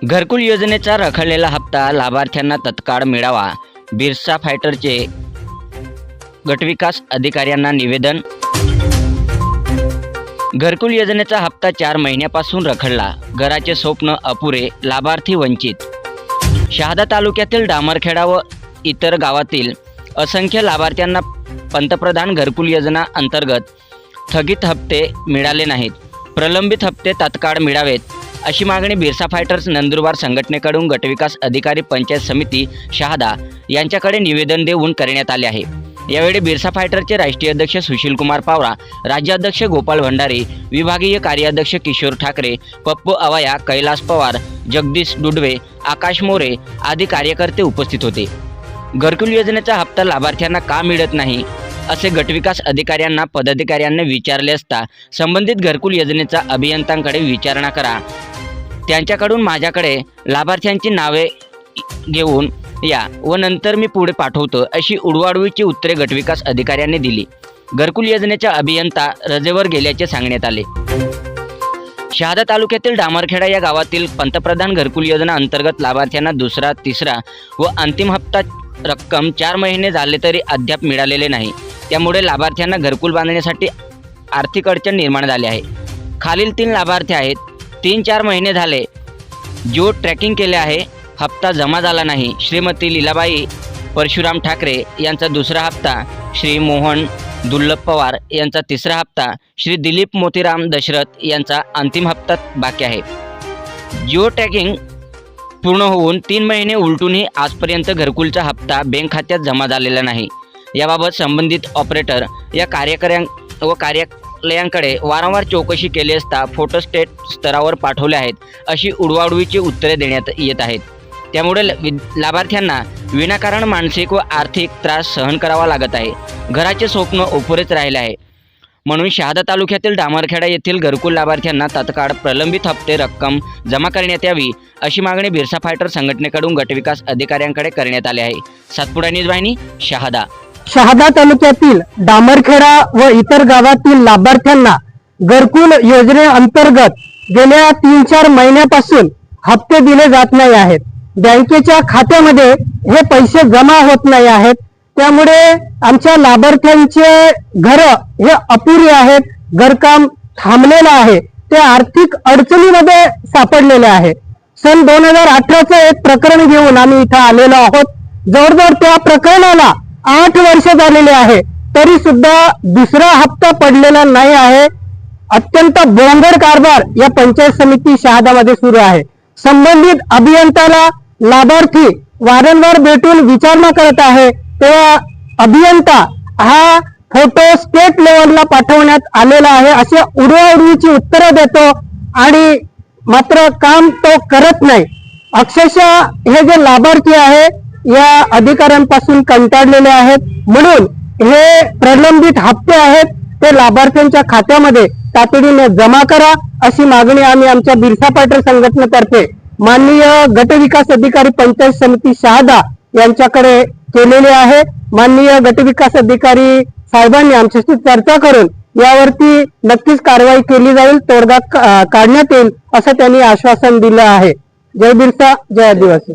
घरकुल योजनेचा रखडलेला हप्ता लाभार्थ्यांना तत्काळ मिळावा, बिरसा फायटरचे गटविकास अधिकाऱ्यांना निवेदन। घरकुल योजनेचा हप्ता 4 महिन्यापासून रखडला, घराचे स्वप्न अपुरे, लाभार्थी वंचित। शहादा तालुक्यातील डामरखेडा व इतर गावातील असंख्य लाभार्थ्यांना पंतप्रधान घरकुल योजना अंतर्गत थकीत हप्ते मिळाले नाहीत। प्रलंबित हप्ते तात्काळ मिळावेत अशी मागणी बिरसा फायटर्स नंदुरबार संघटनेकडून गटविकास अधिकारी पंचायत समिती शहादा यांच्याकडे निवेदन देऊन करण्यात आले आहे। यावेळी बिरसा फायटरचे राष्ट्रीय अध्यक्ष सुशीलकुमार पावरा, राज्याध्यक्ष गोपाल भंडारी, विभागीय कार्याध्यक्ष किशोर ठाकरे, पप्पू अवाया, कैलास पवार, जगदीश डुडवे, आकाश मोरे आदी कार्यकर्ते उपस्थित होते। घरकुल योजनेचा हप्ता लाभार्थ्यांना का मिळत नाही असे गटविकास अधिकाऱ्यांना पदाधिकाऱ्यांनी विचारले असता संबंधित घरकुल योजनेचा अभियंत्यांकडे विचारणा करा, त्यांच्याकडून माझ्याकडे लाभार्थ्यांची नावे घेऊन या व नंतर मी पुढे पाठवतो अशी उडवाउडवीची उत्तरे गटविकास अधिकाऱ्यांनी दिली। घरकुल योजनेच्या अभियंता रजेवर गेल्याचे सांगण्यात आले। शहादा तालुक्यातील डामरखेडा या गावातील पंतप्रधान घरकुल योजना अंतर्गत लाभार्थ्यांना दुसरा, तिसरा व अंतिम हप्ता रक्कम 4 महिने झाले तरी अद्याप मिळालेले नाही। त्यामुळे लाभार्थ्यांना घरकुल बांधण्यासाठी आर्थिक अडचण निर्माण झाली आहे। खालील 3 लाभार्थी आहेत। 3-4 महिने झाले जिओ ट्रॅकिंग केले आहे, हप्ता जमा झाला नाही। श्रीमती लीलाबाई परशुराम ठाकरे यांचा दुसरा हप्ता, श्री मोहन दुर्लभ पवार यांचा तिसरा हप्ता, श्री दिलीप मोतीराम दशरथ यांचा अंतिम हप्ता बाकी आहे। जिओ ट्रॅकिंग पूर्ण होऊन 3 महिने उलटूनही आजपर्यंत घरकुलचा हप्ता बँक खात्यात जमा झालेला नाही। याबाबत संबंधित ऑपरेटर या कार्यालयांकडे वारंवार चौकशी केली असता फोटोस्टेट स्तरावर पाठवले आहेत अशी उडवाउडवीची उत्तरे देण्यात येत आहेत। त्यामुळे लाभार्थ्यांना विनाकारण मानसिक व आर्थिक त्रास सहन करावा लागत आहे। घराचे स्वप्न अपुरेच राहिले आहे। म्हणून शहादा तालुक्यातील डामरखेडा येथील घरकुल लाभार्थ्यांना तात्काळ प्रलंबित हप्ते रक्कम जमा करण्यात यावी अशी मागणी बिरसा फायटर संघटनेकडून गटविकास अधिकाऱ्यांकडे करण्यात आली आहे। सातपुडा न्यूज वाहिनी, शहादा। शहादा तालुक्यातील डामरखेडा व इतर गावातील लाभार्थ्यांना घरकुल योजनेअंतर्गत गेल्या 3-4 महिन्यापासून हप्ते दिले जात नाही आहेत। बँकेच्या खात्यामध्ये हे पैसे जमा होत नाही आहेत। त्यामुळे आमच्या लाभार्थ्यांचे घर हे अपुरे आहेत, घरकाम थांबलेलं आहे, ते आर्थिक अडचणीमध्ये सापडलेले आहे। सन 2018चं एक प्रकरण घेऊन आम्ही इथं आलेलो आहोत। जवळजवळ त्या प्रकरणाला 8 वर्ष झालेले आहे, तरी सुद्धा दुसरा हप्ता पडलेला नाही आहे। अत्यंत बोंगर कारभार या पंचायत समिती शहादामध्ये सुरू आहे। संबंधित अभियंताला लाभार्थी वारंवार भेटून विचारणा करत आहे, तेव्हा अभियंता हा फोटो स्टेट लेवलला पाठवण्यात आलेला आहे असे उडवाउडवीची उत्तरं देतो आणि मात्र काम तो करत नाही। अक्षरशः हे जे लाभार्थी आहे या अधिकाऱ्यांपासून कंटाळलेले आहेत। म्हणून हे प्रलंबित हप्ते आहेत ते लाभार्थ्यांच्या खात्यामध्ये तातडीने जमा करा अशी मागणी आम्ही आमच्या बिरसा फायटर संघटनेतर्फे माननीय गटविकास अधिकारी पंचायत समिती शहादा यांच्याकडे केलेली आहे। माननीय गटविकास अधिकारी साहेबांनी आमच्याशी चर्चा करून यावरती नक्कीच कारवाई केली जाईल, तोडगा काढण्यात येईल असं त्यांनी आश्वासन दिलं आहे। जय बिरसा, जय आदिवासी।